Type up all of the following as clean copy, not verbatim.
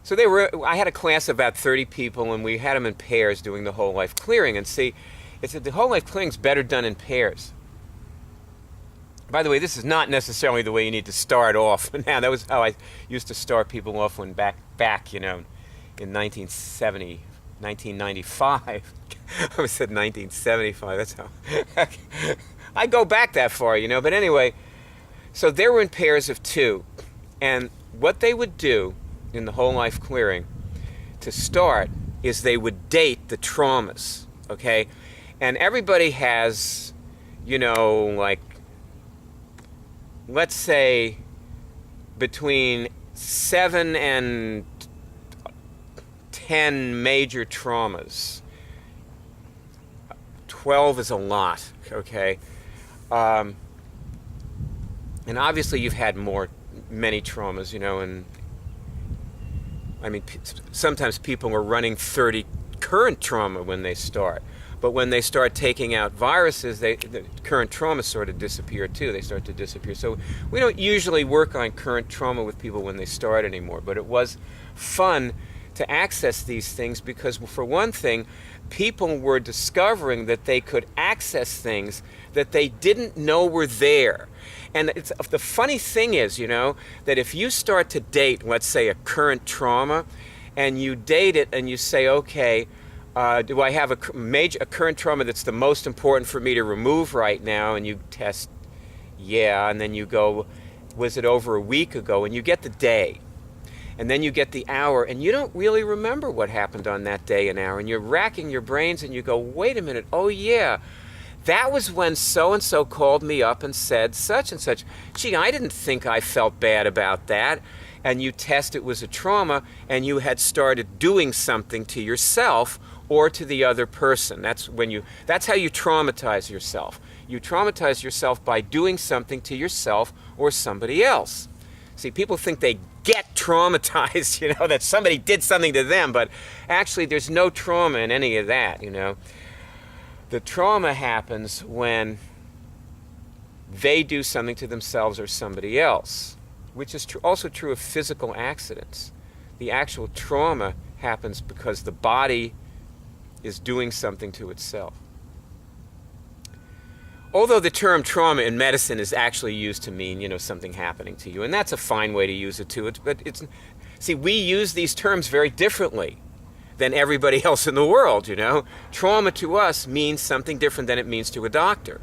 So I had a class of about 30 people, and we had them in pairs doing the whole life clearing. And see, it's that the whole life clearing is better done in pairs. By the way, this is not necessarily the way you need to start off. Now, that was how I used to start people off when back, in 1970, 1995. I said 1975. That's how I go back that far, But anyway, so they were in pairs of two, and what they would do in the whole life clearing to start is they would date the traumas, okay? And everybody has, like, let's say between 7 and 10 major traumas. 12 is a lot, okay? And obviously you've had many traumas, and I mean, sometimes people are running 30 current trauma when they start. But when they start taking out viruses, the current trauma sort of disappear too. They start to disappear. So we don't usually work on current trauma with people when they start anymore. But it was fun to access these things because, for one thing, people were discovering that they could access things that they didn't know were there. And the funny thing is, that if you start to date, let's say, a current trauma, and you date it and you say, okay, do I have a current trauma that's the most important for me to remove right now? And you test, yeah, and then you go, was it over a week ago? And you get the day, and then you get the hour, and you don't really remember what happened on that day and hour, and you're racking your brains, and you go, wait a minute, oh yeah, that was when so-and-so called me up and said such and such. Gee, I didn't think I felt bad about that. And you test it was a trauma, and you had started doing something to yourself or to the other person. That's how you traumatize yourself. You traumatize yourself by doing something to yourself or somebody else. See, people think they get traumatized, that somebody did something to them, but actually there's no trauma in any of that, The trauma happens when they do something to themselves or somebody else, which is also true of physical accidents. The actual trauma happens because the body is doing something to itself. Although the term trauma in medicine is actually used to mean, something happening to you, and that's a fine way to use it too. See, we use these terms very differently than everybody else in the world, Trauma to us means something different than it means to a doctor.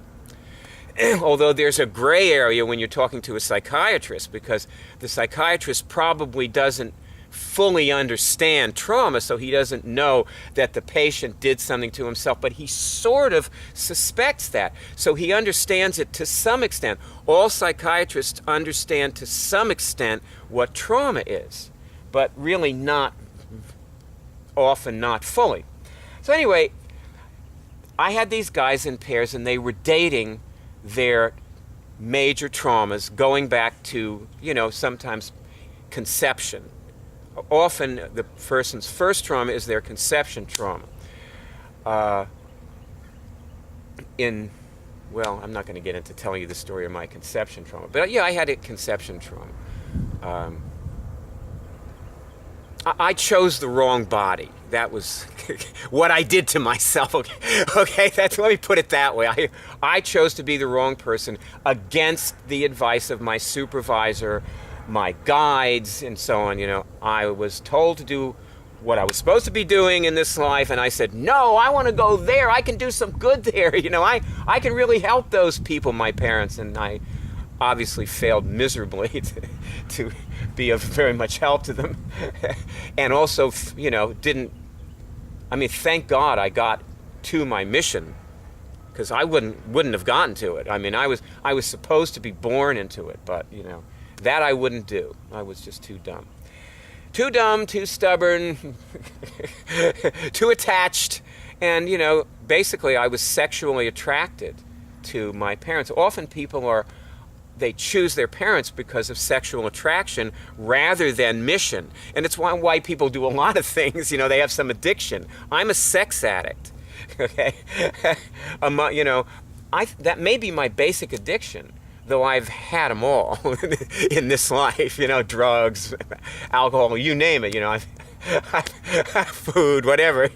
Although there's a gray area when you're talking to a psychiatrist, because the psychiatrist probably doesn't fully understand trauma, so he doesn't know that the patient did something to himself, but he sort of suspects that. So he understands it to some extent. All psychiatrists understand to some extent what trauma is, but really often not fully. So anyway, I had these guys in pairs, and they were dating their major traumas going back to, sometimes conception. Often the person's first trauma is their conception trauma. I'm not going to get into telling you the story of my conception trauma, but yeah, I had a conception trauma. I chose the wrong body. That was what I did to myself. Okay, let me put it that way. I chose to be the wrong person against the advice of my supervisor, my guides, and so on. I was told to do what I was supposed to be doing in this life, and I said, no, I want to go there. I can do some good there. I can really help those people, my parents, and I obviously failed miserably to be of very much help to them. And also, thank God I got to my mission, because I wouldn't have gotten to it. I was supposed to be born into it, but, that I wouldn't do. I was just too dumb. Too dumb, too stubborn, too attached, and, basically I was sexually attracted to my parents. Often people they choose their parents because of sexual attraction rather than mission. And it's why people do a lot of things. They have some addiction. I'm a sex addict. Okay? That may be my basic addiction. though I've had them all in this life, drugs, alcohol, you name it, food, whatever,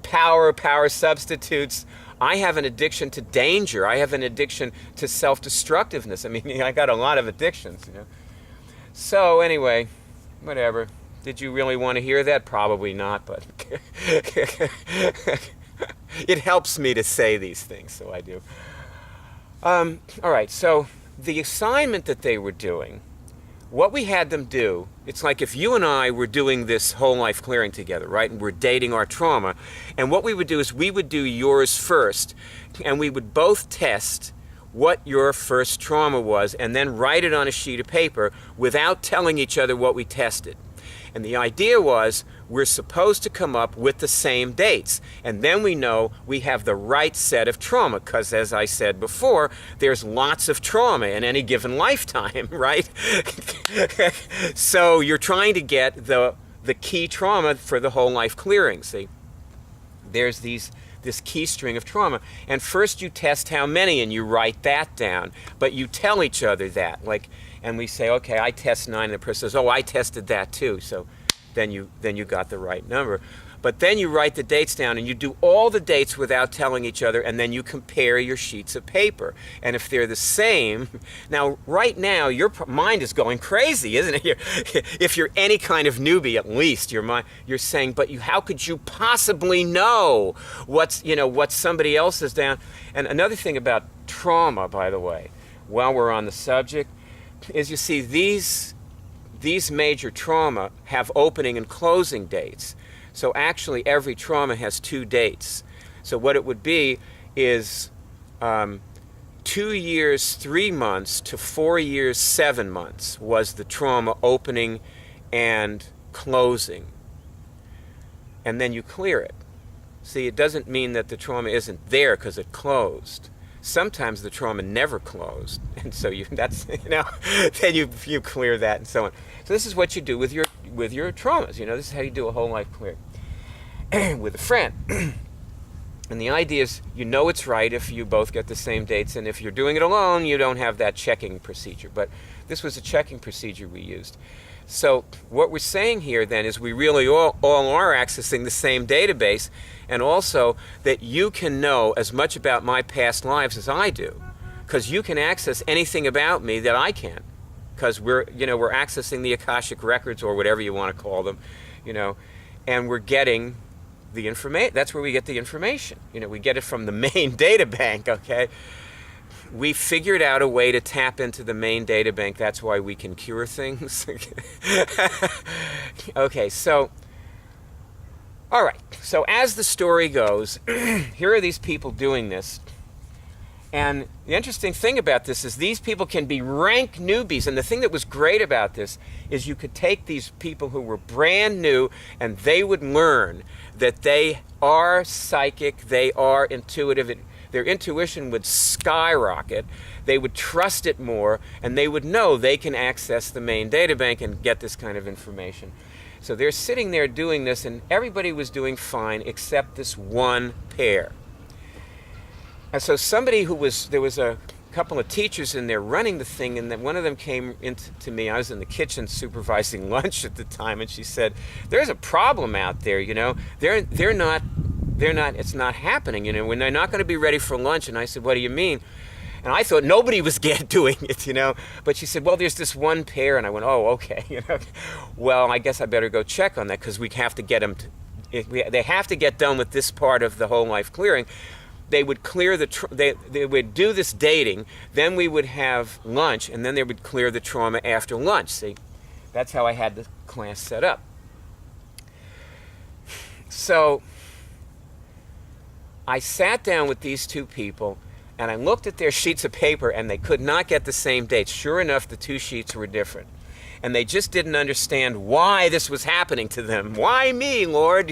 power substitutes. I have an addiction to danger. I have an addiction to self-destructiveness. I mean, I got a lot of addictions, So anyway, whatever. Did you really want to hear that? Probably not, but it helps me to say these things, so I do. All right, so the assignment that they were doing, what we had them do, it's like if you and I were doing this whole life clearing together, right? And we're dating our trauma. And what we would do is we would do yours first, and we would both test what your first trauma was, and then write it on a sheet of paper without telling each other what we tested. And the idea was we're supposed to come up with the same dates. And then we know we have the right set of trauma, because as I said before, there's lots of trauma in any given lifetime, right? So you're trying to get the key trauma for the whole life clearing, see? There's this key string of trauma. And first you test how many, and you write that down. But you tell each other that, and we say, okay, I test 9, and the person says, oh, I tested that too. So then you got the right number. But then you write the dates down, and you do all the dates without telling each other, and then you compare your sheets of paper. And if they're the same, now right now your mind is going crazy, isn't it? If you're any kind of newbie, at least you're saying, but how could you possibly know what somebody else has done? And another thing about trauma, by the way, while we're on the subject, is you see these major trauma have opening and closing dates. So actually every trauma has 2 dates. So what it would be is 2 years, 3 months to 4 years, 7 months was the trauma opening and closing. And then you clear it. See, it doesn't mean that the trauma isn't there because it closed. Sometimes the trauma never closed, and so then you clear that and so on. So this is what you do with your traumas. This is how you do a whole life clear with a friend. And the idea is, it's right if you both get the same dates, and if you're doing it alone, you don't have that checking procedure. But this was a checking procedure we used. So what we're saying here then is we really all are accessing the same database, and also that you can know as much about my past lives as I do, because you can access anything about me that I can, because we're accessing the Akashic records or whatever you want to call them, and we're getting the information. That's where we get the information. We get it from the main data bank, okay? We figured out a way to tap into the main data bank. That's why we can cure things. Okay, so, all right. So as the story goes, here are these people doing this. And the interesting thing about this is these people can be rank newbies. And the thing that was great about this is you could take these people who were brand new, and they would learn that they are psychic, they are intuitive. Their intuition would skyrocket. They would trust it more, and they would know they can access the main data bank and get this kind of information. So they're sitting there doing this, and everybody was doing fine except this one pair. And so there was a couple of teachers in there running the thing, and then one of them came to me. I was in the kitchen supervising lunch at the time, and she said, "There's a problem out there. They're not. It's not happening. When they're not going to be ready for lunch." And I said, "What do you mean?" And I thought nobody was doing it, But she said, "Well, there's this one pair," and I went, "Oh, okay." Well, I guess I better go check on that, because we have to get them. They have to get done with this part of the whole life clearing. They would clear they would do this dating, then we would have lunch, and then they would clear the trauma after lunch. See, that's how I had the class set up. So I sat down with these two people, and I looked at their sheets of paper, and they could not get the same dates. Sure enough, the 2 sheets were different. And they just didn't understand why this was happening to them. Why me, Lord?